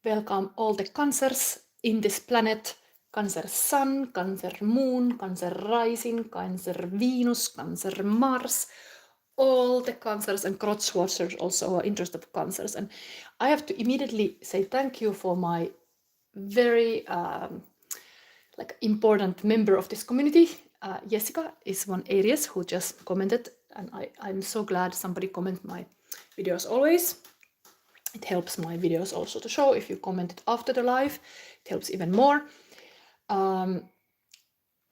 welcome all the cancers in this planet. Cancer Sun, Cancer Moon, Cancer Rising, Cancer Venus, Cancer Mars. All the cancers and crotch watchers also are interested of cancers. And I have to immediately say thank you for my very important member of this community. Jessica is one Aries who just commented, and I'm so glad somebody comment my videos always. It helps my videos also to show. If you commented after the live, it helps even more.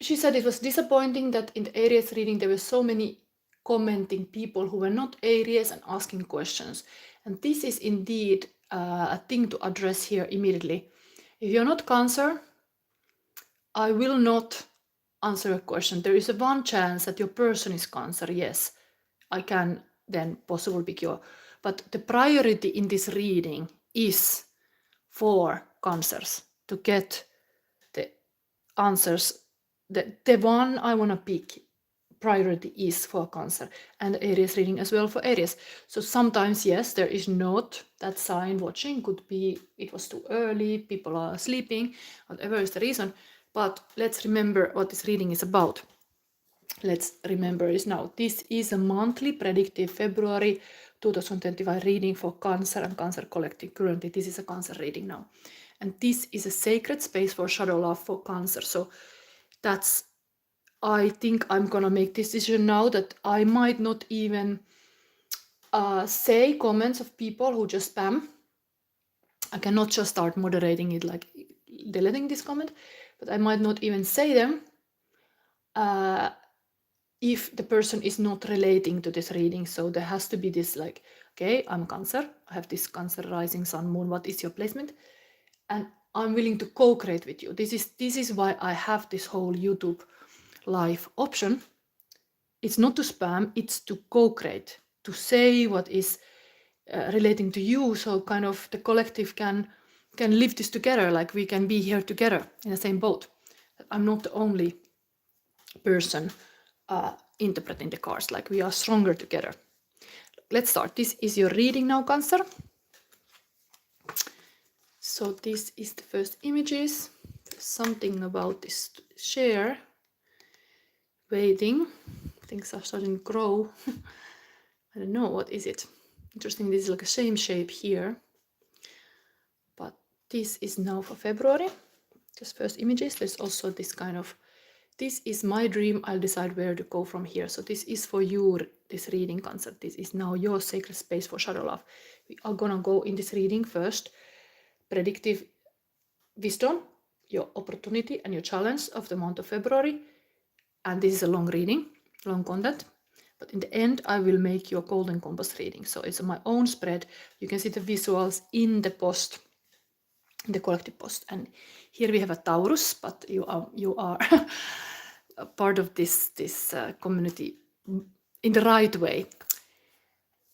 She said it was disappointing that in the Aries reading there were so many commenting people who were not Aries and asking questions. And this is indeed a thing to address here immediately. If you're not Cancer, I will not answer a question. There is a one chance that your person is Cancer. Yes, I can then possibly pick your. But the priority in this reading is for Cancers to get the answers. The one I want to pick priority is for Cancer, and Aries reading as well for Aries. So sometimes, yes, there is not that sign watching. Could be it was too early, people are sleeping, whatever is the reason. But let's remember what this reading is about. Let's remember is now. This is a monthly predictive February 2025 reading for Cancer and Cancer Collective. Currently, this is a Cancer reading now. And this is a sacred space for shadow love for Cancer. So that's, I think I'm gonna make this decision now that I might not even say comments of people who just spam. I cannot just start moderating it, like deleting this comment, but I might not even say them if the person is not relating to this reading. So there has to be this like, okay, I'm Cancer, I have this Cancer rising sun moon, what is your placement? And I'm willing to co-create with you. This is why I have this whole YouTube live option. It's not to spam, it's to co-create, to say what is relating to you, so kind of the collective can live this together, like we can be here together in the same boat. I'm not the only person interpreting the cards, like we are stronger together. Let's start. This is your reading now, Cancer. So this is the first images. There's something about this to share. Waiting. Things are starting to grow. I don't know, what is it? Interesting, this is like a same shape here. But this is now for February. Just first images. There's also this kind of, this is my dream, I'll decide where to go from here. So this is for you, this reading concept. This is now your sacred space for shadow love. We are gonna go in this reading first. Predictive wisdom, your opportunity and your challenge of the month of February. And this is a long reading, long content. But in the end, I will make your golden compass reading. So it's my own spread. You can see the visuals in the post, in the collective post. And here we have a Taurus, but you are a part of this community in the right way.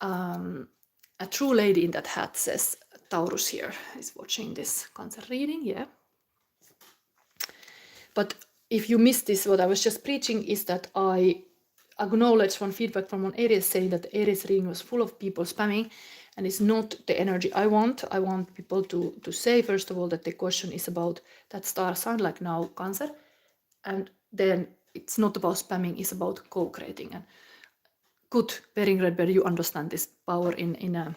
A true lady in that hat says Taurus here is watching this Cancer reading, yeah. But if you missed this, what I was just preaching is that I acknowledge one feedback from one Aries saying that the Aries reading was full of people spamming, and it's not the energy I want. I want people to say, first of all, that the question is about that star sign, like now Cancer, and then it's not about spamming, it's about co-creating. And good, Bering Redbeard, you understand this power in a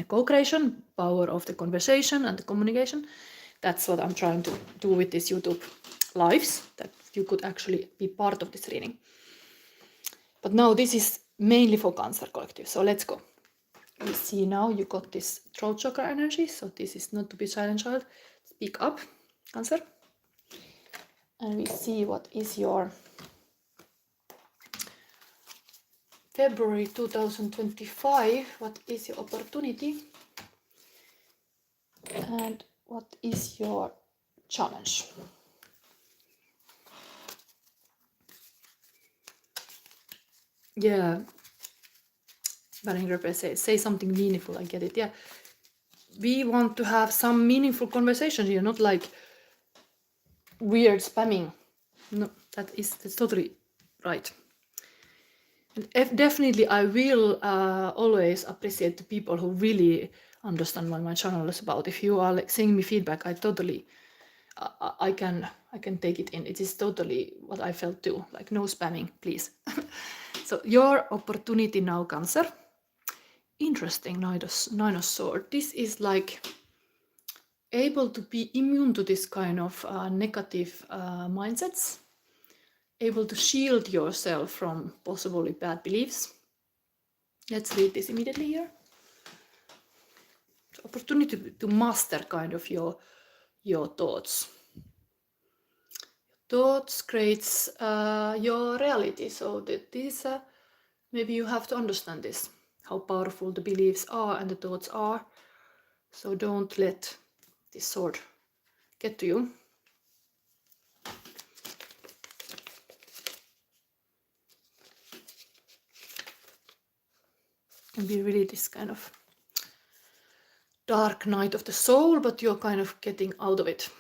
co-creation, power of the conversation and the communication. That's what I'm trying to do with these YouTube lives, that you could actually be part of this reading. But now this is mainly for Cancer collective, so let's go. We see now you got this throat chakra energy, so this is not to be silent child. Speak up, Cancer. And we see what is your February 2025, what is your opportunity and what is your challenge. Yeah, Baringer say something meaningful, I get it. Yeah, we want to have some meaningful conversation here, not like weird spamming. No, that's totally right. And definitely I will always appreciate the people who really understand what my channel is about. If you are like sending me feedback, I totally I can take it in. It is totally what I felt too. Like no spamming, please. So your opportunity now, Cancer. Interesting, Nine of Swords. This is like able to be immune to this kind of negative mindsets, able to shield yourself from possibly bad beliefs. Let's read this immediately here. So opportunity to master kind of your thoughts. Thoughts creates your reality. So this maybe you have to understand this, how powerful the beliefs are and the thoughts are. So don't let this sword get to you. Can be really this kind of dark night of the soul, but you're kind of getting out of it.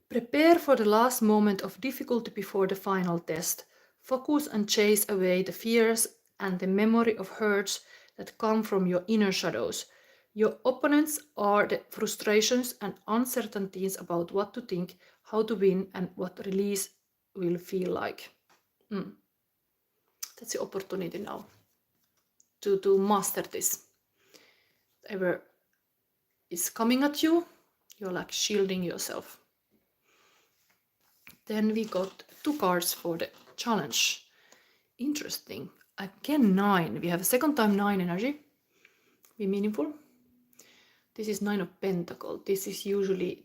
Prepare for the last moment of difficulty before the final test. Focus and chase away the fears and the memory of hurts that come from your inner shadows. Your opponents are the frustrations and uncertainties about what to think, how to win, and what release will feel like. That's the opportunity now to master this. Whatever is coming at you, you're like shielding yourself. Then we got 2 cards for the challenge. Interesting. Again 9. We have a second time 9 energy. Be meaningful. This is 9 of Pentacles. This is usually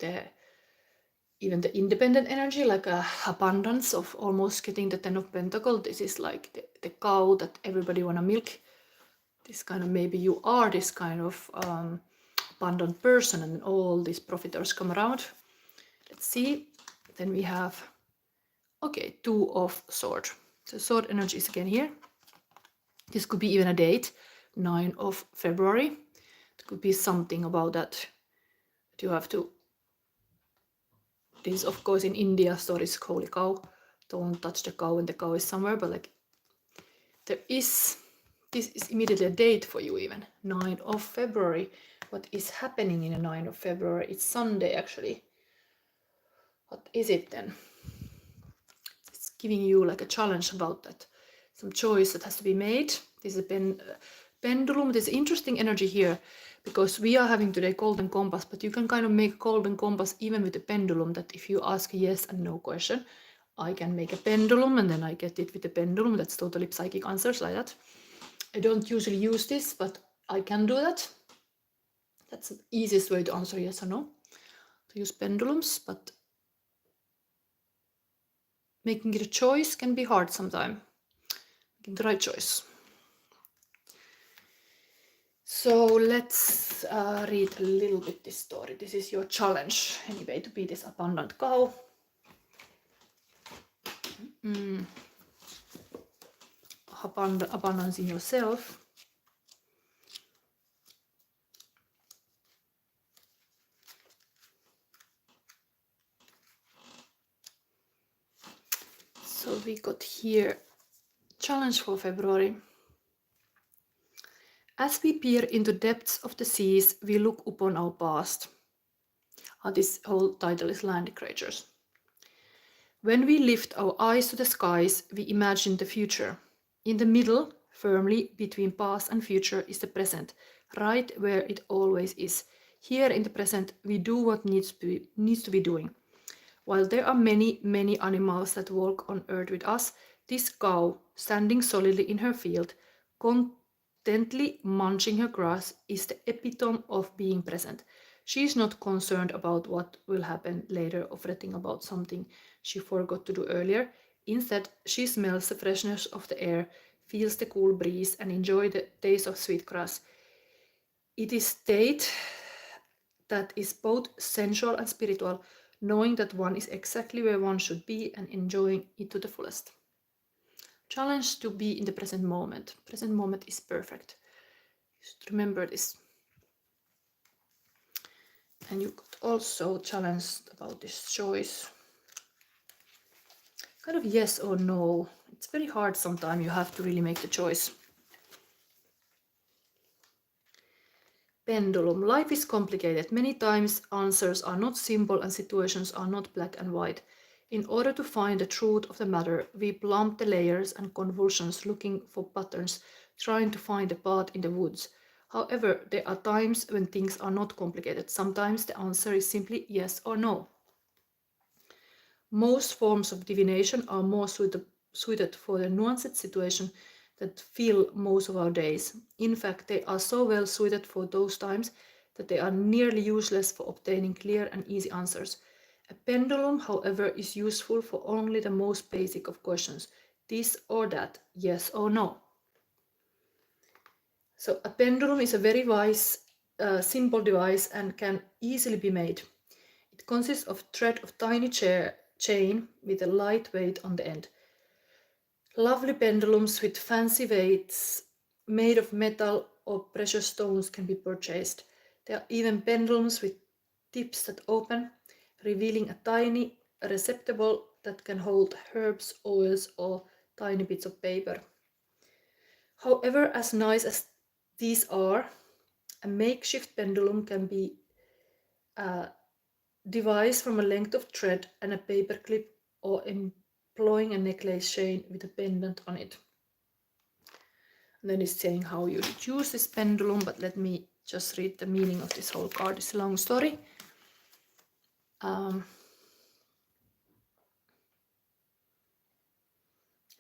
even the independent energy, like a abundance of almost getting the 10 of Pentacles. This is like the cow that everybody wanna milk. This kind of, maybe you are this kind of abundant person and all these profiters come around. Let's see. Then we have, okay, 2 of Swords. So sword energy is again here. This could be even a date, 9 of February. It could be something about that you have to. This is of course in India, story is holy cow. Don't touch the cow when the cow is somewhere, but like this is immediately a date for you even. 9 of February. What is happening in the 9 of February? It's Sunday actually. What is it then? It's giving you like a challenge about that. Some choice that has to be made. This is a pendulum. There's interesting energy here because we are having today golden compass, but you can kind of make golden compass even with the pendulum, that if you ask a yes and no question, I can make a pendulum and then I get it with the pendulum. That's totally psychic answers like that. I don't usually use this, but I can do that. That's the easiest way to answer yes or no, to use pendulums, but making it a choice can be hard sometimes. Making the right choice. So let's read a little bit this story. This is your challenge anyway, to be this abundant cow. Abundance in yourself. So we got here challenge for February. As we peer into depths of the seas, we look upon our past. This whole title is Land Creatures. When we lift our eyes to the skies, we imagine the future. In the middle, firmly between past and future, is the present, right where it always is. Here in the present, we do what needs to be doing. While there are many, many animals that walk on earth with us, this cow, standing solidly in her field, contently munching her grass, is the epitome of being present. She is not concerned about what will happen later or fretting about something she forgot to do earlier. Instead, she smells the freshness of the air, feels the cool breeze, and enjoys the taste of sweet grass. It is state that is both sensual and spiritual, knowing that one is exactly where one should be and enjoying it to the fullest. Challenge to be in the present moment. Present moment is perfect. You should remember this. And you could also challenge about this choice. kind of yes or no. It's very hard sometimes. You have to really make the choice. Pendulum. Life is complicated. Many times answers are not simple and situations are not black and white. In order to find the truth of the matter, we plumb the layers and convulsions looking for patterns, trying to find a path in the woods. However, there are times when things are not complicated. Sometimes the answer is simply yes or no. Most forms of divination are more suited for the nuanced situation that fill most of our days. In fact, they are so well suited for those times that they are nearly useless for obtaining clear and easy answers. A pendulum, however, is useful for only the most basic of questions, this or that, yes or no. So a pendulum is a very simple device and can easily be made. It consists of thread of tiny chain with a light weight on the end. Lovely pendulums with fancy weights made of metal or precious stones can be purchased. There are even pendulums with tips that open, revealing a tiny receptacle that can hold herbs, oils, or tiny bits of paper. However, as nice as these are, a makeshift pendulum can be devised from a length of thread and a paper clip, or employing a necklace chain with a pendant on it. And then it's saying how you should use this pendulum, but let me just read the meaning of this whole card. It's a long story.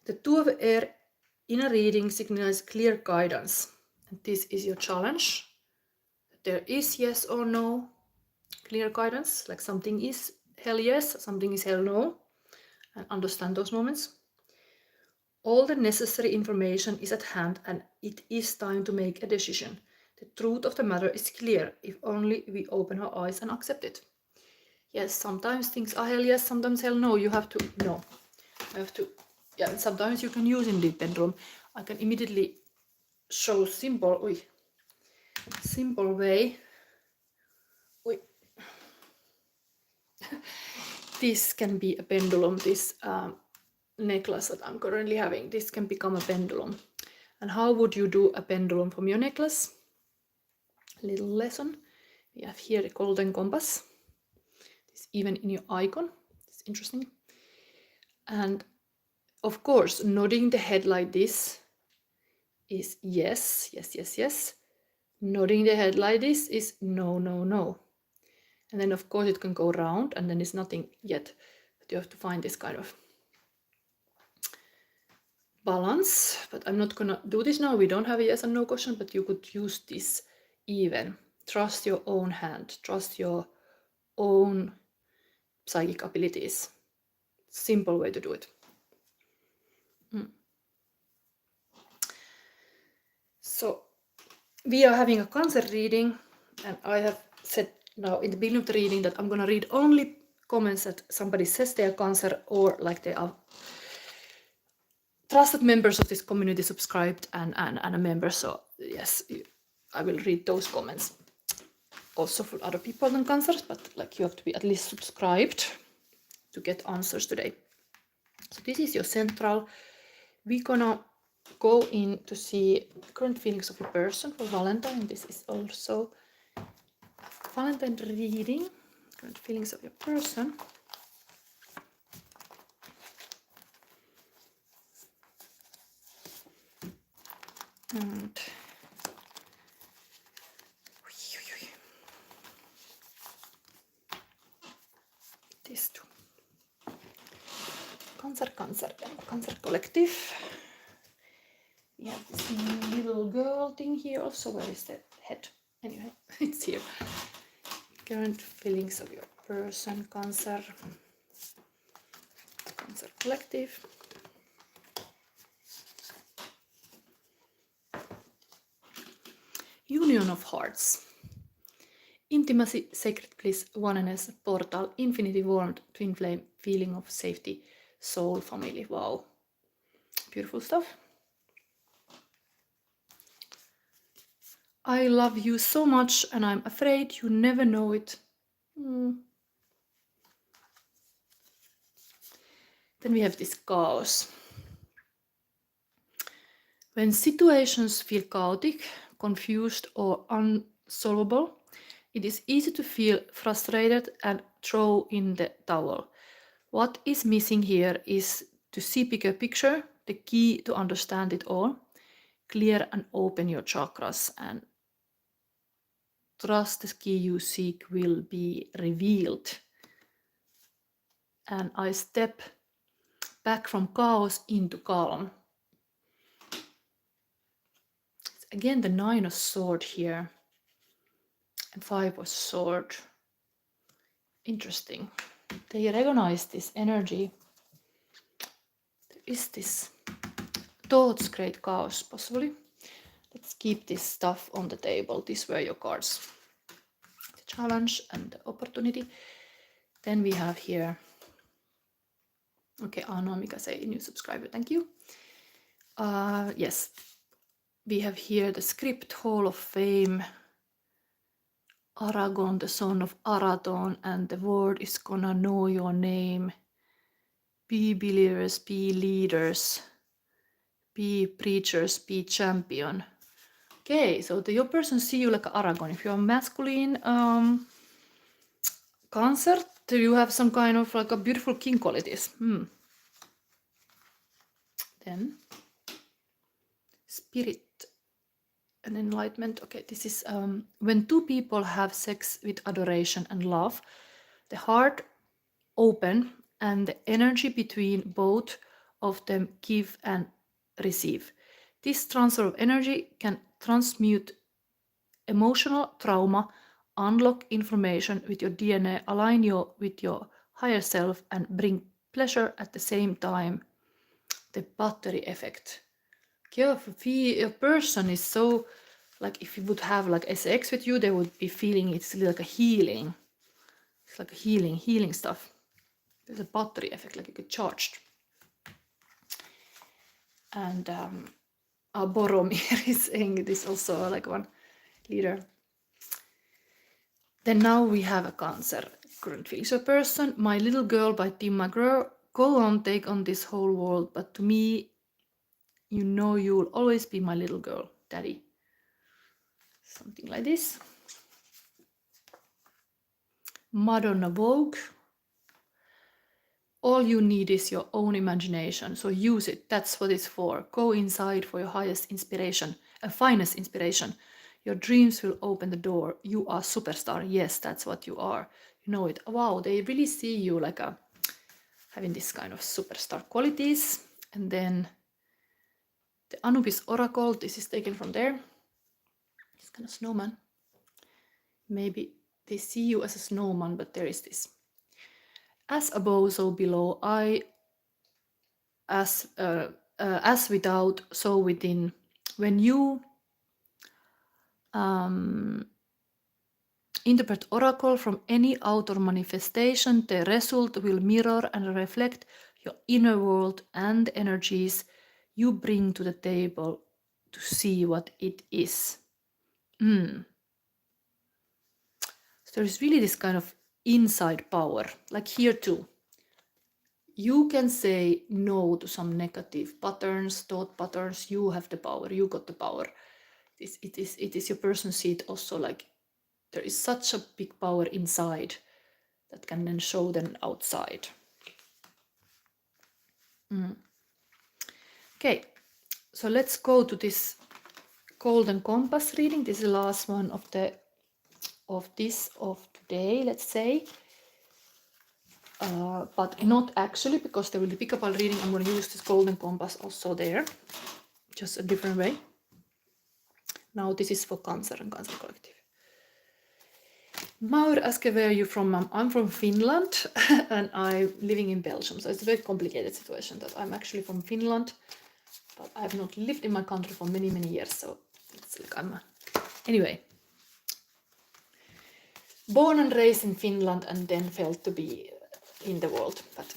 The Two of Air in a reading signals clear guidance. And this is your challenge. There is yes or no clear guidance, like something is hell yes, something is hell no, and understand those moments. All the necessary information is at hand and it is time to make a decision. The truth of the matter is clear if only we open our eyes and accept it. Yes, sometimes things are hell yes, sometimes hell no. You have to know. You have to, yeah, and sometimes you can use indeed pendulum. I can immediately show simple way. This can be a pendulum, this necklace that I'm currently having. This can become a pendulum. And how would you do a pendulum from your necklace? Little lesson. We have here the golden compass. It's even in your icon. It's interesting. And of course, nodding the head like this is yes, yes, yes, yes. Nodding the head like this is no, no, no. And then of course it can go round and then it's nothing yet. But you have to find this kind of balance. But I'm not gonna do this now. We don't have a yes and no question, but you could use this even. Trust your own hand. Trust your own psychic abilities. Simple way to do it. So we are having a Cancer reading, and I have said now in the beginning of the reading that I'm gonna read only comments that somebody says they are Cancer, or like they are trusted members of this community, subscribed and a member. So yes, I will read those comments also for other people than Cancers, but like you have to be at least subscribed to get answers today. So this is your central. We're gonna go in to see current feelings of a person for Valentine. This is also Valentine reading, current feelings of your person. And these two. Cancer collective. We have this little girl thing here also. Where is the head? Anyway, it's here. Current feelings of your person, Cancer collective. Union of hearts. Intimacy, sacred bliss, oneness, portal, infinity, warmth, twin flame, feeling of safety, soul, family. Wow. Beautiful stuff. I love you so much and I'm afraid you never know it. Then we have this chaos. When situations feel chaotic, confused, or unsolvable, it is easy to feel frustrated and throw in the towel. What is missing here is to see bigger picture, the key to understand it all. Clear and open your chakras and trust the key you seek will be revealed. And I step back from chaos into calm. Again, the 9 of Swords here and 5 of Swords. Interesting. They recognize this energy. There is this thoughts create chaos, possibly. Let's keep this stuff on the table. These were your cards. The challenge and the opportunity. Then we have here, okay, Anomika say new subscriber, thank you. Yes, we have here the script, Hall of Fame, Aragon, the son of Araton, and the world is gonna know your name. Be believers, be leaders, be preachers, be champion. Okay, so your person see you like Aragon. If you're masculine Cancer, you have some kind of like a beautiful king qualities. Then spirit and enlightenment. Okay, this is when two people have sex with adoration and love, the heart open and the energy between both of them give and receive. This transfer of energy can transmute emotional trauma, unlock information with your DNA, align you with your higher self, and bring pleasure at the same time. The battery effect. A person is so, like if you would have like sex with you, they would be feeling it's like a healing. It's like a healing stuff. There's a battery effect, like you get charged. And Boromir is saying this also, like one leader. Then now we have a Cancer current feeling. So person, My Little Girl by Tim McGraw, go on, take on this whole world, but to me, you know you will always be my little girl, daddy. Something like this. Madonna Vogue. All you need is your own imagination, so use it. That's what it's for. Go inside for your highest inspiration, finest inspiration. Your dreams will open the door. You are superstar. Yes, that's what you are. You know it. Wow, they really see you like having this kind of superstar qualities. And then the Anubis Oracle, this is taken from there. This kind of snowman. Maybe they see you as a snowman, but there is this. As above, so below. As without, so within. When you interpret oracle from any outer manifestation, the result will mirror and reflect your inner world and the energies you bring to the table to see what it is. So there is really this kind of inside power, like here too. You can say no to some negative patterns, thought patterns. You have the power. You got the power. It is your person seat also, like there is such a big power inside that can then show them outside. Okay, so let's go to this Golden Compass reading. This is the last one of today, let's say. But not actually, because there will be pick-up reading. I'm going to use this Golden Compass also there, just a different way. Now this is for Cancer and Cancer Collective. Maur asked where are you from? I'm from Finland and I'm living in Belgium. So it's a very complicated situation that I'm actually from Finland, but I've not lived in my country for many, many years. So it's like anyway. Born and raised in Finland and then felt to be in the world. But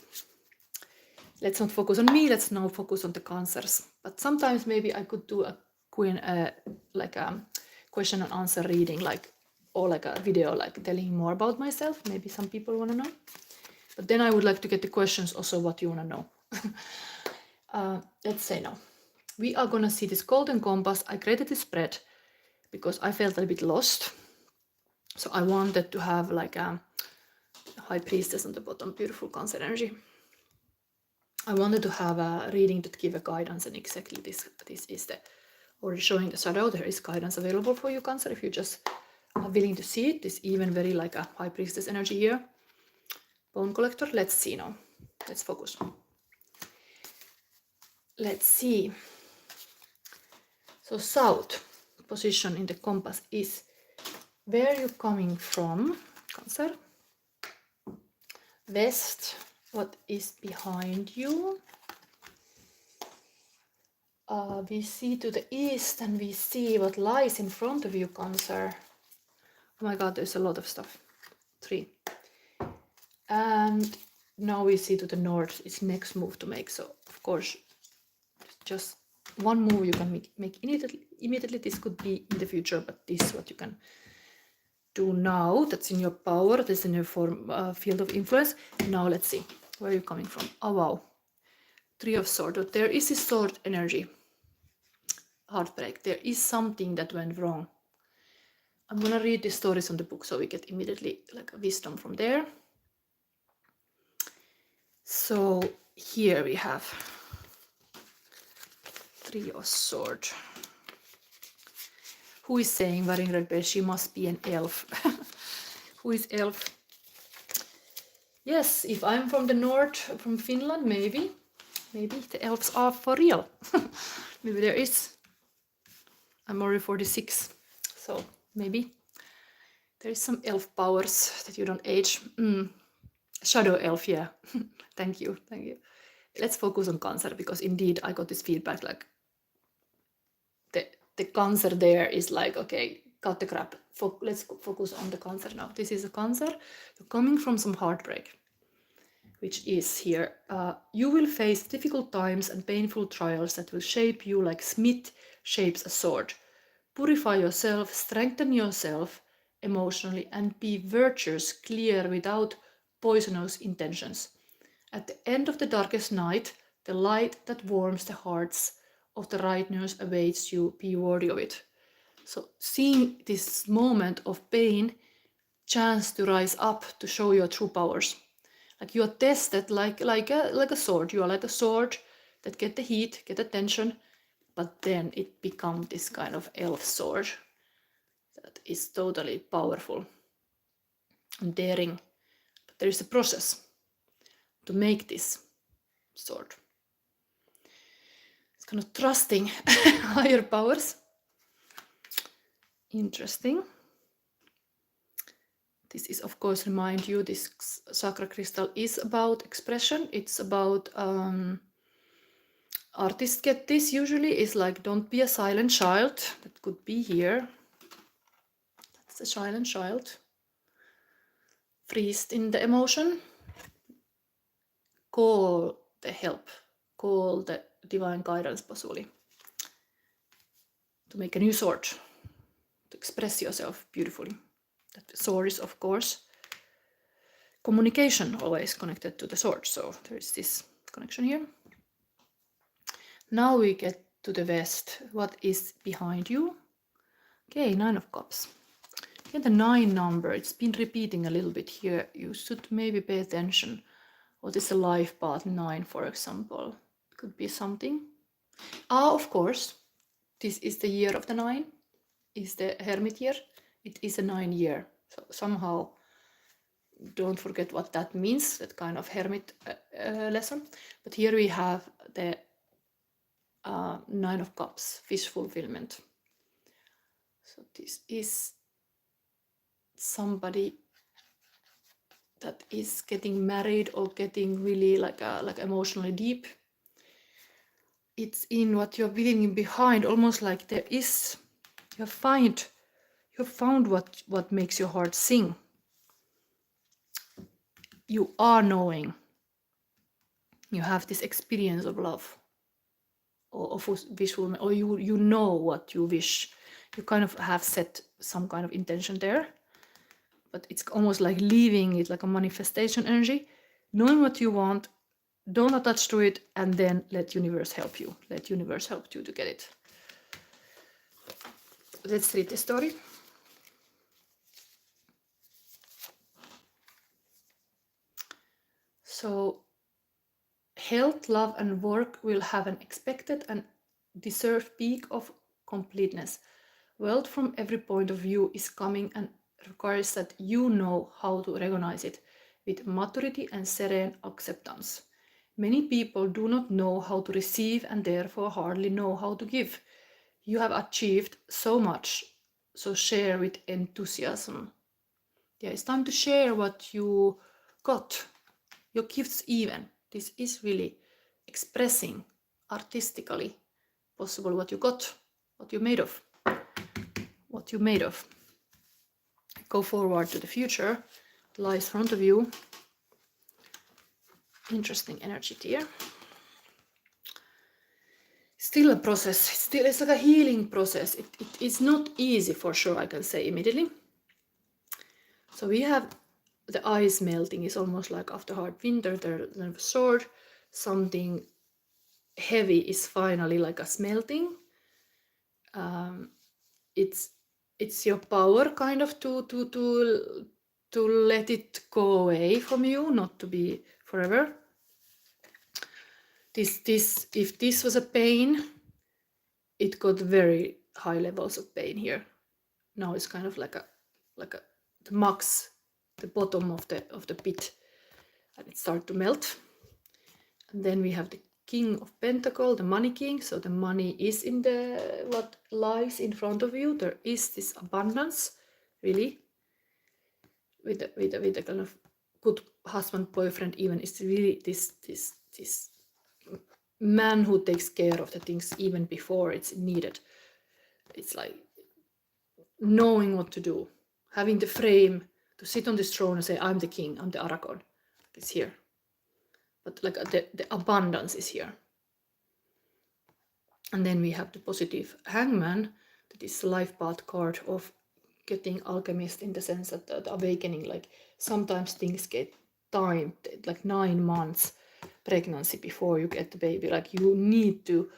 let's not focus on me. Let's now focus on the Cancers. But sometimes maybe I could do a question and answer reading, or like a video, like telling more about myself. Maybe some people want to know. But then I would like to get the questions also what you want to know. Let's say now. We are gonna see this golden compass. I created this spread because I felt a bit lost. So I wanted to have like a high priestess on the bottom, beautiful Cancer energy. I wanted to have a reading that give a guidance, and exactly this is the already showing the shadow. There is guidance available for you, Cancer, if you just are willing to see it. This even very like a high priestess energy here. Bone collector. Let's see now. Let's focus. Let's see. So south position in the compass is where you're coming from, Cancer. West, what is behind you? We see to the east and we see what lies in front of you, Cancer. Oh my god, there's a lot of stuff. 3. And now we see to the north, it's next move to make. So of course, just one move you can make immediately. This could be in the future, but this is what you can do now. That's in your power, that's in your field of influence. Now let's see where you're coming from. Oh wow, 3 of swords. There is this sword energy. Heartbreak. There is something that went wrong. I'm gonna read the stories on the book so we get immediately like a wisdom from there. So here we have 3 of swords. Who is saying wearing red belt? She must be an elf. Who is elf? Yes, if I'm from the north, from Finland, maybe the elves are for real. Maybe there is. I'm already 46, so maybe there is some elf powers that you don't age. Shadow elf, yeah. Thank you. Let's focus on Cancer, because indeed I got this feedback like the Cancer there is like, okay, cut the crap. Let's focus on the Cancer now. This is a Cancer. You're coming from some heartbreak, which is here. You will face difficult times and painful trials that will shape you like Smith shapes a sword. Purify yourself, strengthen yourself emotionally, and be virtuous, clear, without poisonous intentions. At the end of the darkest night, the light that warms the hearts of the righteous awaits you. Be worthy of it. So seeing this moment of pain, chance to rise up, to show your true powers. Like you are tested like a sword. You are like a sword that get the heat, get attention, but then it becomes this kind of elf sword that is totally powerful and daring. But there is a process to make this sword. It's kind of trusting higher powers. Interesting. This is, of course, remind you, this chakra crystal is about expression. It's about artists get this usually, is like, don't be a silent child. That could be here. That's a silent child. Freeze in the emotion. Call the help. Call the divine guidance, possibly. To make a new sword. To express yourself beautifully. That sword is, of course, communication, always connected to the sword. So there is this connection here. Now we get to the west. What is behind you? Okay, 9 of Cups. Again, the 9 number. It's been repeating a little bit here. You should maybe pay attention. What is the life path 9, for example? Could be something. Of course, this is the year of the 9. Is the Hermit year. It is a 9 year. So somehow, don't forget what that means, that kind of Hermit lesson. But here we have the 9 of Cups, wish fulfillment. So this is somebody that is getting married or getting really like emotionally deep. It's in what you're feeling behind, almost like there is, you have found what makes your heart sing. You are knowing. You have this experience of love, or of visual, or you know what you wish. You kind of have set some kind of intention there, but it's almost like leaving it like a manifestation energy, knowing what you want, don't attach to it, and then let universe help you. Let universe help you to get it. Let's read the story. So, health, love, and work will have an expected and deserved peak of completeness. Wealth from every point of view is coming and requires that you know how to recognize it with maturity and serene acceptance. Many people do not know how to receive and therefore hardly know how to give. You have achieved so much, so share with enthusiasm. Yeah, it's time to share what you got, your gifts even. This is really expressing artistically possible what you got, what you're made of. What you're made of. Go forward to the future. Lies in front of you. Interesting energy here. Still a process. Still, it's like a healing process. It is not easy for sure, I can say immediately. So we have the ice melting. Is almost like after hard winter, the sword, something heavy is finally like a smelting. It's your power kind of to let it go away from you, not to be forever. This if this was a pain, it got very high levels of pain here. Now it's kind of like a the max, the bottom of the pit, and it started to melt. And then we have the King of Pentacle, the money king. So the money is in the what lies in front of you. There is this abundance, really, with the kind of good husband, boyfriend. Even is really this man who takes care of the things even before it's needed. It's like knowing what to do, having the frame to sit on this throne and say, I'm the king, I'm the Aragorn. It's here. But like the abundance is here. And then we have the positive hangman, that is the life path card of getting alchemist, in the sense that the awakening, like sometimes things get timed, like 9 months pregnancy before you get the baby. Like you need to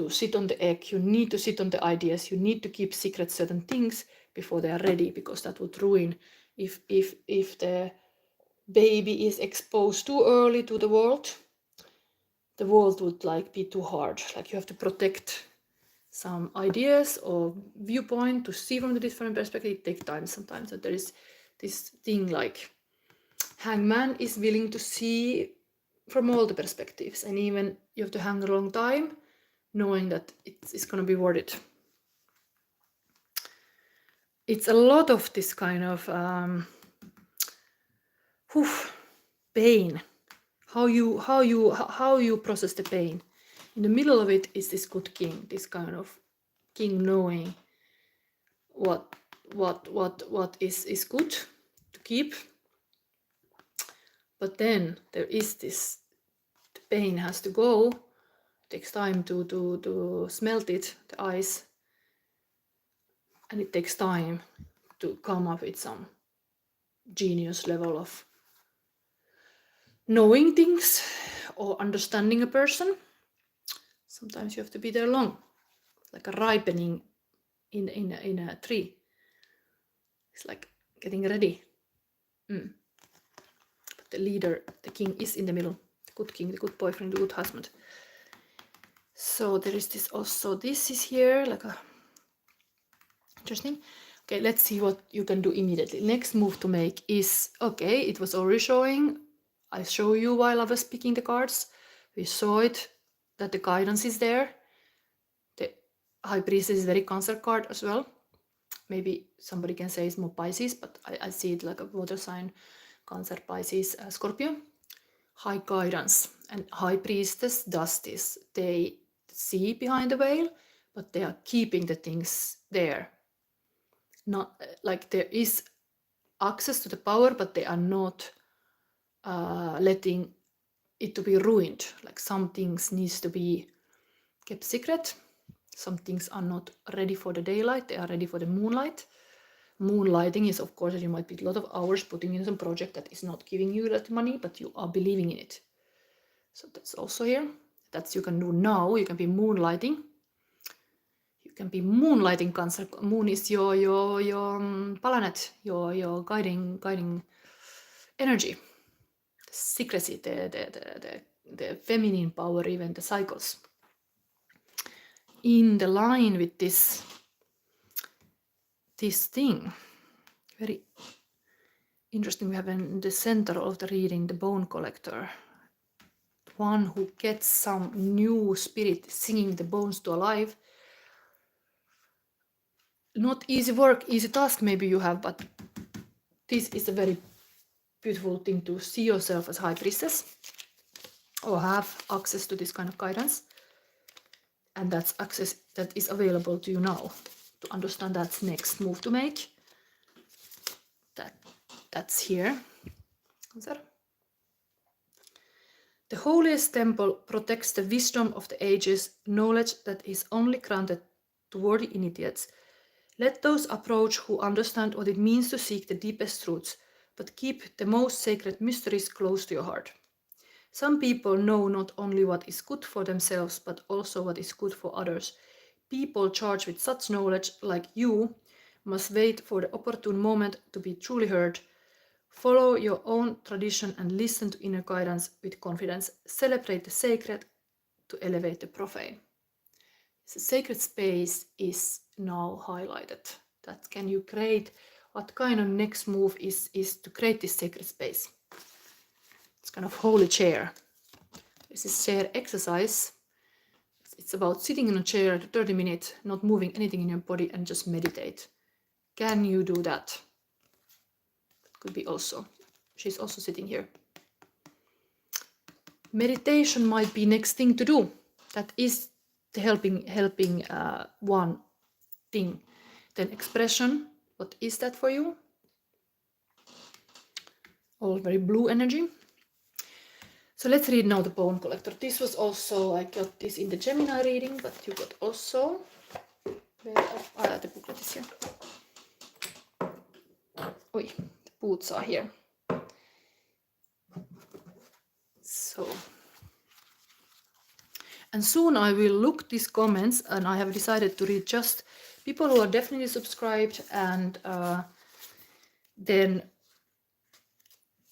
sit on the egg, you need to sit on the ideas, you need to keep secret certain things before they are ready, because that would ruin if the baby is exposed too early to the world would like be too hard. Like you have to protect some ideas or viewpoint to see from the different perspective. It takes time sometimes. So there is this thing like hangman is willing to see from all the perspectives, and even you have to hang a long time knowing that it's going to be worth it. It's a lot of this kind of pain. How you process the pain. In the middle of it is this good king, this kind of king knowing what is good to keep. But then there is this, the pain has to go. It takes time to smelt it, the ice, and it takes time to come up with some genius level of knowing things or understanding a person. Sometimes you have to be there long, like a ripening in a tree. It's like getting ready. But the leader, the king, is in the middle. The good king, the good boyfriend, the good husband. So there is this also. This is here, like a interesting. Okay, let's see what you can do immediately. Next move to make is, okay, it was already showing. I show you while I was picking the cards. We saw it, that the guidance is there. The High Priestess is very Cancer card as well. Maybe somebody can say it's more Pisces, but I see it like a water sign, Cancer, Pisces, Scorpio. High guidance. And High Priestess does this. They see behind the veil, but they are keeping the things there. Not like there is access to the power, but they are not letting it to be ruined. Like some things needs to be kept secret. Some things are not ready for the daylight, they are ready for the moonlight. Moonlighting is, of course, that you might be a lot of hours putting in some project that is not giving you that money, but you are believing in it. So that's also here. That's you can do now. You can be moonlighting. You can be moonlighting Cancer. Moon is your planet, your guiding energy, the secrecy, the feminine power, even the cycles. In the line with this thing, very interesting. We have in the center of the reading the bone collector, one who gets some new spirit singing the bones to alive. Not easy work, easy task maybe you have, but this is a very beautiful thing to see yourself as High Priestess or have access to this kind of guidance. And that's access that is available to you now to understand that's next move to make. That's here. The holiest temple protects the wisdom of the ages, knowledge that is only granted to worthy initiates. Let those approach who understand what it means to seek the deepest truths, but keep the most sacred mysteries close to your heart. Some people know not only what is good for themselves, but also what is good for others. People charged with such knowledge, like you, must wait for the opportune moment to be truly heard. Follow your own tradition and listen to inner guidance with confidence. Celebrate the sacred to elevate the profane. The sacred space is now highlighted. That can you create, what kind of next move is to create this sacred space. It's kind of holy chair. This is chair exercise. It's about sitting in a chair 30 minutes, not moving anything in your body and just meditate. Can you do that? Could be also. She's also sitting here. Meditation might be next thing to do. That is the helping one thing. Then expression. What is that for you? All very blue energy. So let's read now the bone collector. This was also, I got this in the Gemini reading, but you got also. The booklet is here. Oi, the boots are here. So, and soon I will look these comments, and I have decided to read just people who are definitely subscribed, and then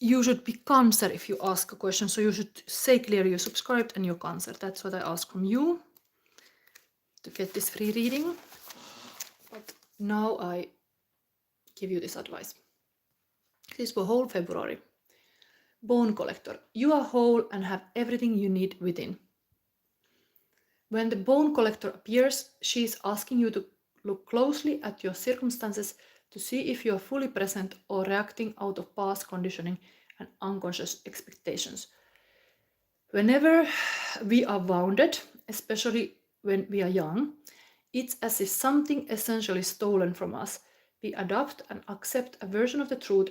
you should be Cancer if you ask a question. So you should say clearly you're subscribed and you're Cancer. That's what I ask from you to get this free reading. But now I give you this advice. This is for whole February. Bone collector. You are whole and have everything you need within. When the bone collector appears, she is asking you to look closely at your circumstances to see if you are fully present or reacting out of past conditioning and unconscious expectations. Whenever we are wounded, especially when we are young, it's as if something essentially stolen from us. We adopt and accept a version of the truth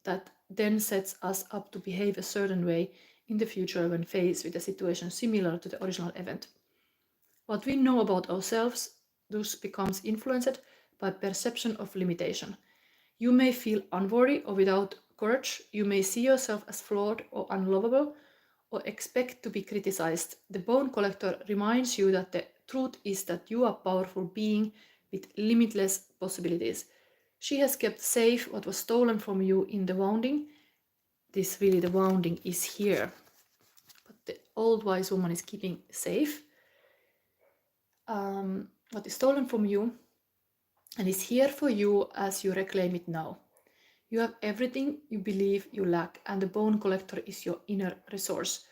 that then sets us up to behave a certain way in the future when faced with a situation similar to the original event. What we know about ourselves thus becomes influenced by perception of limitation. You may feel unworthy or without courage. You may see yourself as flawed or unlovable or expect to be criticized. The bone collector reminds you that the truth is that you are a powerful being with limitless possibilities. She has kept safe what was stolen from you in the wounding. The wounding is here. But the old wise woman is keeping safe what is stolen from you and is here for you as you reclaim it now. You have everything you believe you lack, and the bone collector is your inner resource.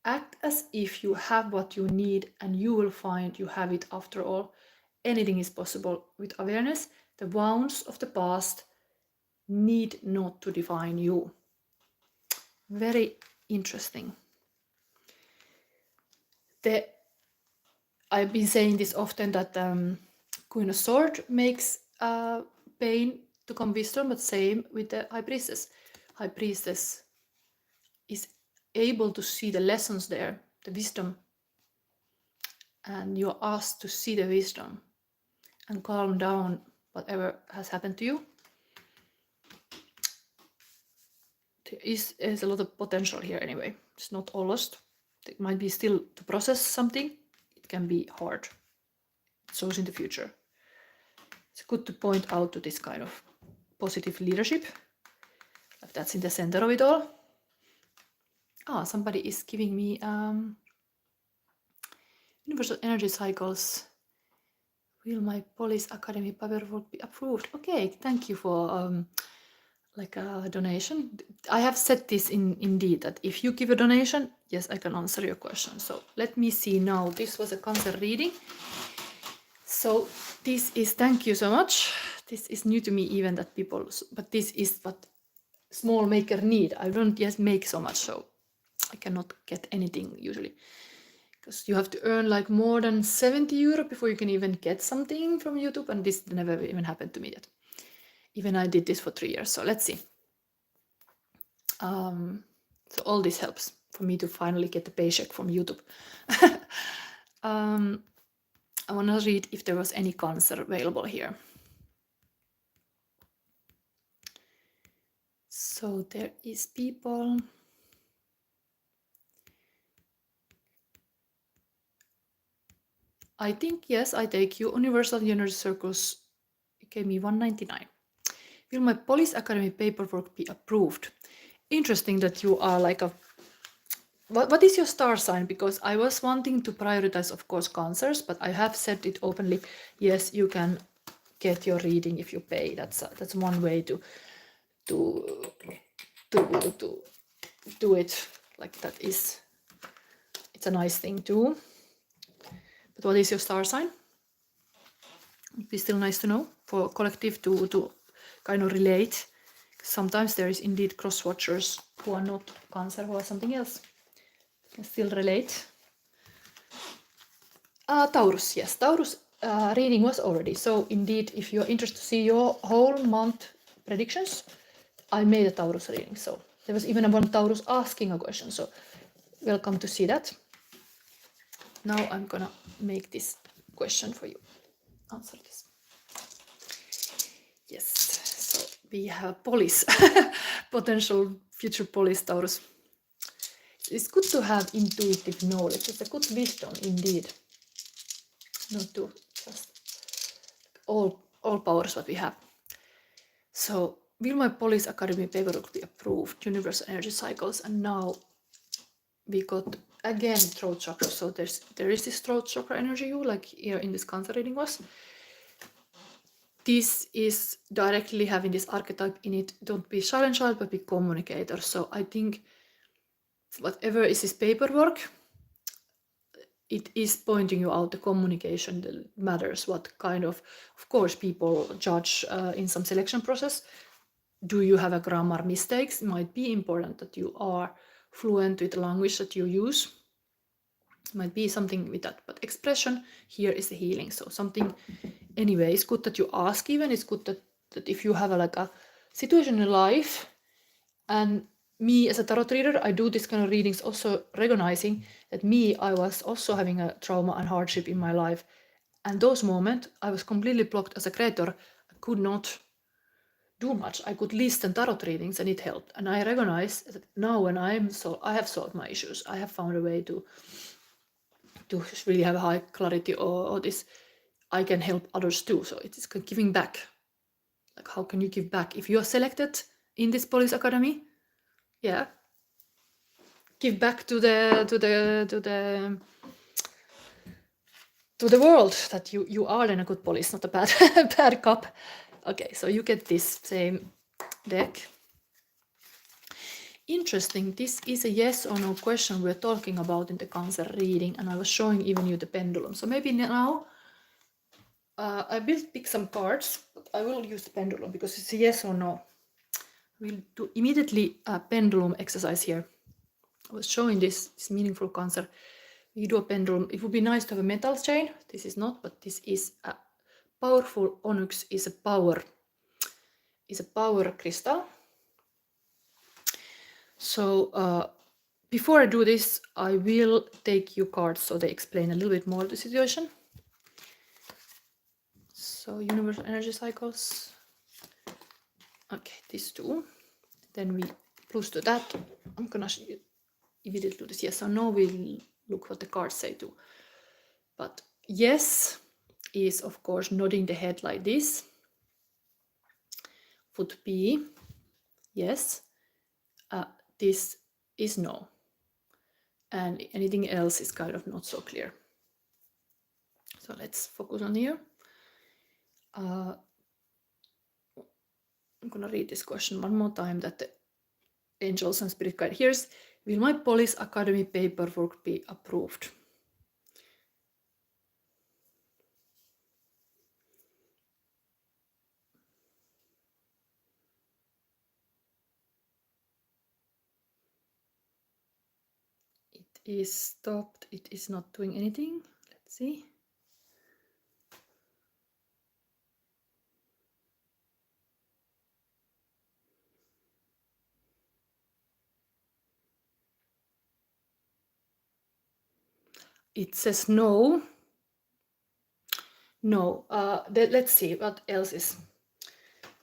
Act as if you have what you need, and you will find you have it after all. Anything is possible with awareness. The wounds of the past need not to define you. Very interesting. I've been saying this often that Queen of Swords makes pain to come wisdom, but same with the High Priestess. High Priestess is able to see the lessons there, the wisdom, and you're asked to see the wisdom and calm down whatever has happened to you. There is a lot of potential here anyway. It's not all lost. It might be still to process something. It can be hard. It shows in the future. It's good to point out to this kind of positive leadership. Like that's in the center of it all. Somebody is giving me universal energy cycles. Will my Police Academy paperwork be approved? Okay, thank you for like a donation. I have said this in Indeed that if you give a donation, yes, I can answer your question. So let me see now. This was a cancer reading. So this is, thank you so much. This is new to me even that people, but this is what small maker need. I don't yet make so much, so I cannot get anything usually. Because you have to earn like more than 70 euro before you can even get something from YouTube, and this never even happened to me yet. Even I did this for 3 years, so let's see. So all this helps for me to finally get the paycheck from YouTube. I want to read if there was any cancer available here. So there is people. I think, yes, I take you. Universal Energy Circles gave me 199. Will my Police Academy paperwork be approved? Interesting that you are like a... What is your star sign? Because I was wanting to prioritize, of course, cancers, but I have said it openly. Yes, you can get your reading if you pay. That's one way to do it. Like that is, it's a nice thing too. But what is your star sign? It'd be still nice to know for collective to kind of relate. Sometimes there is indeed cross-watchers who are not cancer, who are something else. Can still relate. Taurus, yes, Taurus reading was already. So indeed, if you're interested to see your whole month predictions, I made a Taurus reading. So there was even one Taurus asking a question. So welcome to see that. Now I'm gonna make this question for you. Answer this. Yes, so we have police, potential future police Taurus. It's good to have intuitive knowledge. It's a good wisdom indeed. Not to just all powers what we have. So will my Police Academy paperwork be approved? Universal energy cycles, and now we got again throat chakra. So there is this throat chakra energy, like here in this cancer reading was. This is directly having this archetype in it. Don't be silent child, but be communicator. So I think whatever is this paperwork, it is pointing you out the communication that matters. What kind of course, people judge in some selection process. Do you have a grammar mistakes? It might be important that you are fluent with the language that you use. It might be something with that, but expression here is the healing. So something, anyway, it's good that you ask even. It's good that if you have like a situation in life, and me as a tarot reader, I do this kind of readings also recognizing that I was also having a trauma and hardship in my life. And those moments, I was completely blocked as a creator. I could not do much. I could listen tarot readings and it helped. And I recognize that now when I have solved my issues. I have found a way to really have a high clarity or this, I can help others too. So it is giving back. Like, how can you give back? If you are selected in this Police Academy, yeah, give back to the world that you are then a good police, not a bad cop. Okay, so you get this same deck. Interesting. This is a yes or no question we're talking about in the cancer reading, and I was showing even you the pendulum. So maybe now I will pick some cards, but I will use the pendulum because it's a yes or no. We'll do immediately a pendulum exercise here. I was showing this meaningful cancer. We do a pendulum. It would be nice to have a metal chain. This is not, but this is a powerful onyx. Is a power crystal. So before I do this, I will take you cards so they explain a little bit more the situation. So universal energy cycles. Okay, these two. Then we plus to that. I'm gonna immediately do this. Yes, so now we'll look what the cards say too. But yes is, of course, nodding the head like this. Would be yes. This is no. And anything else is kind of not so clear. So let's focus on here. I'm gonna read this question one more time, that the angels and spirit guide. Here's, will my police academy paperwork be approved? It is stopped. It is not doing anything. Let's see. It says no. No. Let's see what else is.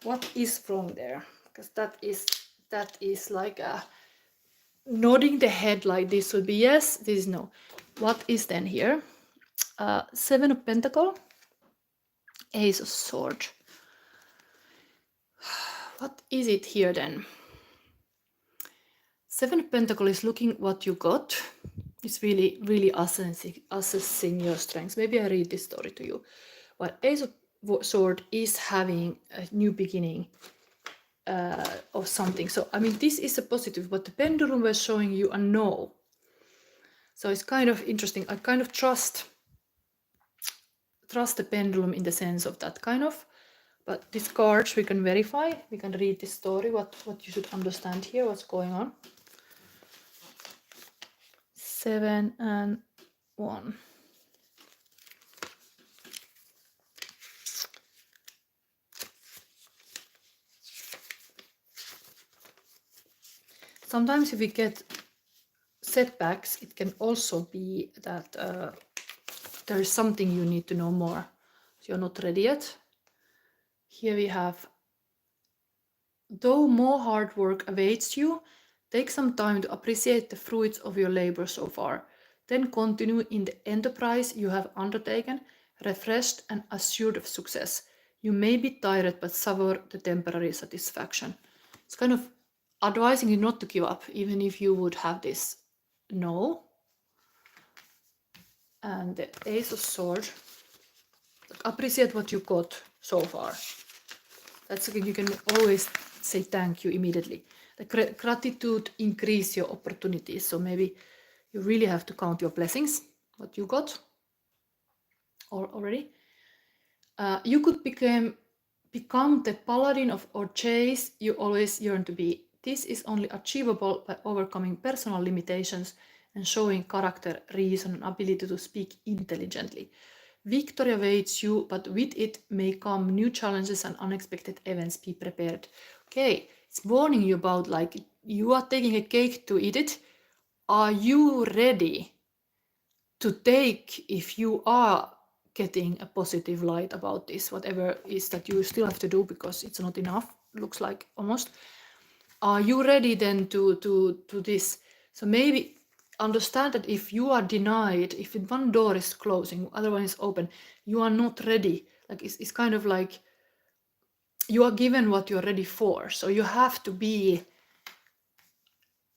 What is wrong there? Because that is like a nodding the head like this would be yes. This is no. What is then here? 7 of Pentacle, Ace of Sword. What is it here then? 7 of Pentacle is looking what you got. It's really assessing your strengths. Maybe I read this story to you. While Ace of Sword is having a new beginning of something. So, I mean, this is a positive, but the pendulum was showing you a no. So it's kind of interesting. I kind of trust the pendulum in the sense of that kind of. But these cards we can verify. We can read this story, what you should understand here, what's going on. 7 and 1. Sometimes if we get setbacks, it can also be that there is something you need to know more. So you're not ready yet. Here we have, though more hard work awaits you, take some time to appreciate the fruits of your labor so far. Then continue in the enterprise you have undertaken, refreshed and assured of success. You may be tired, but savor the temporary satisfaction. It's kind of advising you not to give up, even if you would have this no. And the Ace of Swords. Appreciate what you got so far. That's something you can always say thank you immediately. The gratitude increase your opportunities. So maybe you really have to count your blessings, what you got already. You could become the paladin of or chase you always yearn to be. This is only achievable by overcoming personal limitations and showing character, reason, and ability to speak intelligently. Victory awaits you, but with it may come new challenges and unexpected events. Be prepared. Okay, it's warning you about, like, you are taking a cake to eat it. Are you ready to take, if you are getting a positive light about this, whatever is that you still have to do because it's not enough, looks like almost. Are you ready then to this? So maybe understand that if you are denied, if one door is closing, other one is open, you are not ready. Like it's kind of like you are given what you're ready for. So you have to be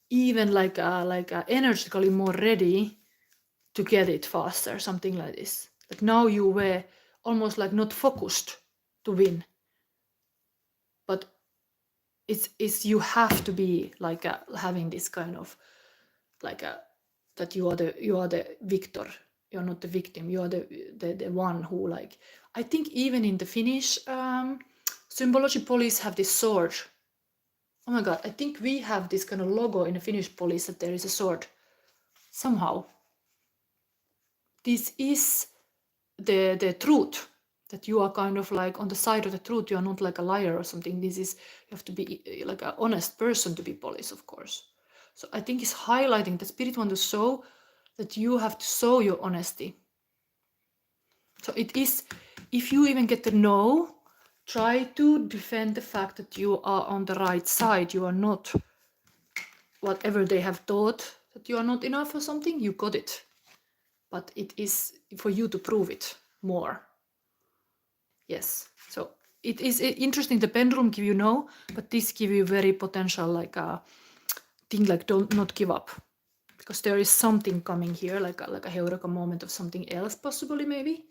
even like energetically more ready to get it faster, something like this. Like now you were almost like not focused to win, but it's you have to be like having this kind of like that you are the victor. You're not the victim. You are the one who, like, I think even in the Finnish symbology police have this sword. Oh my god, I think we have this kind of logo in the Finnish police that there is a sword somehow. This is the truth, that you are kind of like on the side of the truth. You are not like a liar or something. This is, you have to be like an honest person to be police, of course. So I think it's highlighting the spirit want to show that you have to show your honesty. So it is, if you even get to know, try to defend the fact that you are on the right side. You are not whatever they have thought that you are not enough or something, you got it. But it is for you to prove it more. Yes, so it is interesting. The pendulum give you no, but this give you very potential like a thing like don't not give up, because there is something coming here, like a heureka moment of something else possibly. Maybe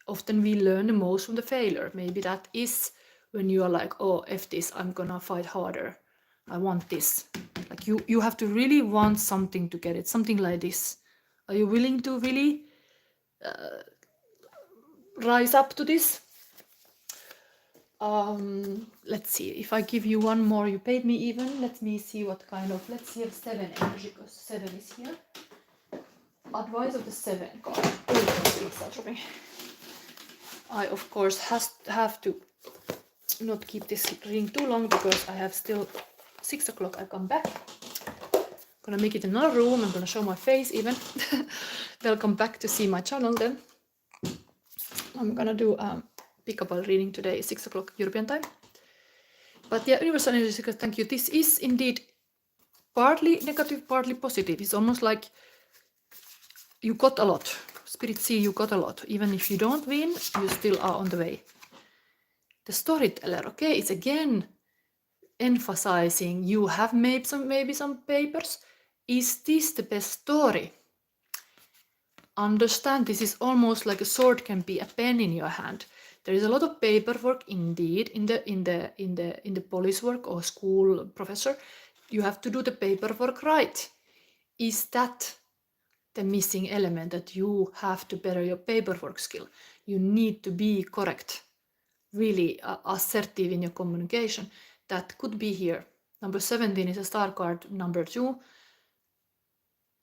often we learn the most from the failure. Maybe that is when you are like, oh, F this, I'm gonna fight harder, I want this. Like you have to really want something to get it, something like this. Are you willing to really rise up to this? Let's see, if I give you one more, you paid me even. Let me see what kind of, let's see if 7 energy, because 7 is here. Advice of the 7 card. Oh, I of course have to not keep this reading too long, because I have still 6 o'clock I come back. Gonna make it in another room. I'm gonna show my face even. Welcome back to see my channel then. I'm gonna do a pick-up reading today, 6 o'clock European time. But yeah, universal energy, thank you. This is indeed partly negative, partly positive. It's almost like you got a lot. Spirit see you got a lot. Even if you don't win, you still are on the way. The storyteller, okay, it's again emphasizing you have made maybe some papers. Is this the best story? Understand, this is almost like a sword can be a pen in your hand. There is a lot of paperwork indeed in the police work or school professor. You have to do the paperwork right. Is that the missing element, that you have to better your paperwork skill? You need to be correct, really assertive in your communication. That could be here. Number 17 is a star card. Number 2,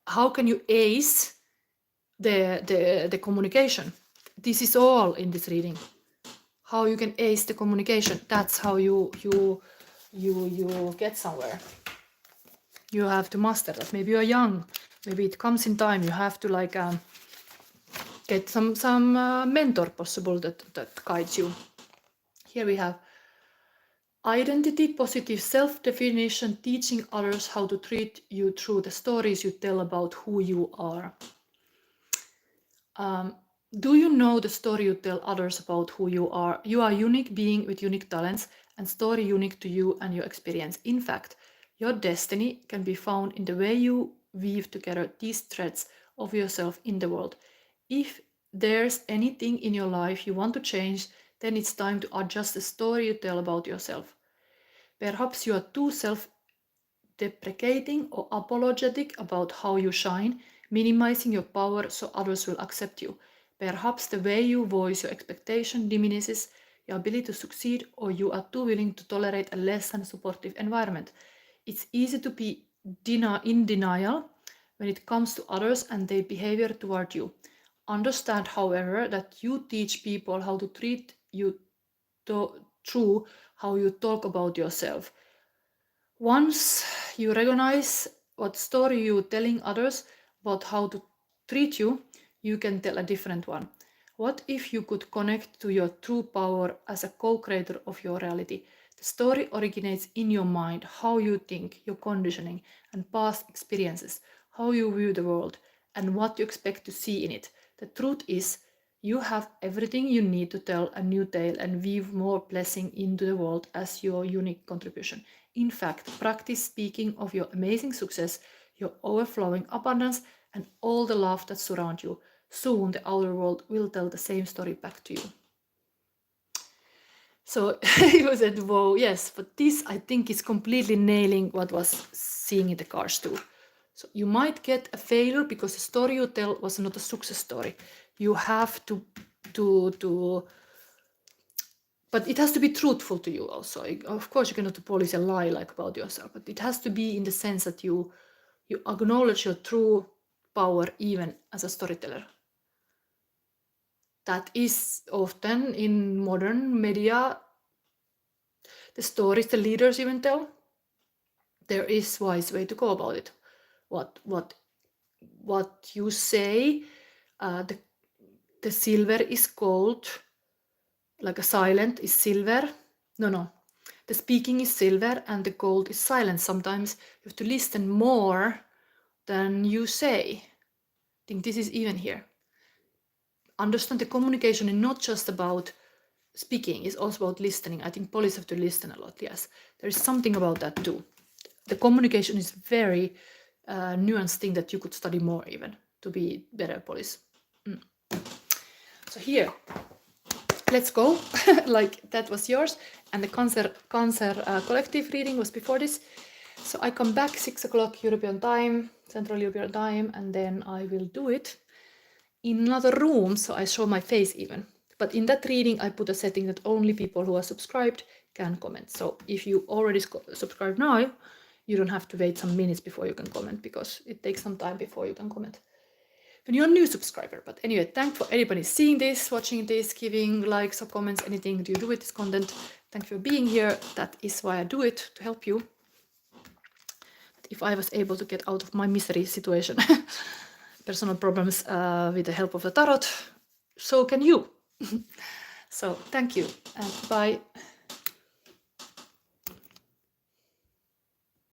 how can you ace the communication? This is all in this reading. How you can ace the communication. That's how you get somewhere. You have to master that. Maybe you are young. Maybe it comes in time. You have to like get some mentor possible that guides you. Here we have identity, positive self-definition, teaching others how to treat you through the stories you tell about who you are. Do you know the story you tell others about who you are? You are a unique being with unique talents and story unique to you and your experience. In fact, your destiny can be found in the way you weave together these threads of yourself in the world. If there's anything in your life you want to change, then it's time to adjust the story you tell about yourself. Perhaps you are too self-deprecating or apologetic about how you shine, minimizing your power so others will accept you. Perhaps the way you voice your expectation diminishes your ability to succeed, or you are too willing to tolerate a less than supportive environment. It's easy to be in denial when it comes to others and their behavior toward you. Understand, however, that you teach people how to treat you through how you talk about yourself. Once you recognize what story you're telling others about how to treat you, you can tell a different one. What if you could connect to your true power as a co-creator of your reality? The story originates in your mind, how you think, your conditioning and past experiences, how you view the world, and what you expect to see in it. The truth is, you have everything you need to tell a new tale and weave more blessing into the world as your unique contribution. In fact, practice speaking of your amazing success, your overflowing abundance, and all the love that surrounds you. Soon the outer world will tell the same story back to you. So he was at whoa, yes, but this I think is completely nailing what was seeing in the cards too. So you might get a failure because the story you tell was not a success story. You have to but it has to be truthful to you also. Of course, you cannot polish a lie like about yourself, but it has to be in the sense that you acknowledge your true power even as a storyteller. That is often in modern media, the stories the leaders even tell. There is wise way to go about it. What you say, the silver is gold, like a silent is silver. No. The speaking is silver and the gold is silent. Sometimes you have to listen more then you say. I think this is even here. Understand the communication is not just about speaking, it's also about listening. I think police have to listen a lot, yes. There is something about that too. The communication is very nuanced thing that you could study more even to be better police. So here, let's go. Like that was yours, and the cancer collective reading was before this. So I come back 6 o'clock European time, Central European time, and then I will do it in another room, so I show my face even. But in that reading, I put a setting that only people who are subscribed can comment. So if you already subscribed now, you don't have to wait some minutes before you can comment, because it takes some time before you can comment when you're a new subscriber. But anyway, thanks for anybody seeing this, watching this, giving likes or comments, anything you do with this content. Thank you for being here. That is why I do it, to help you. If I was able to get out of my misery situation, personal problems with the help of the tarot, so can you. So thank you and bye.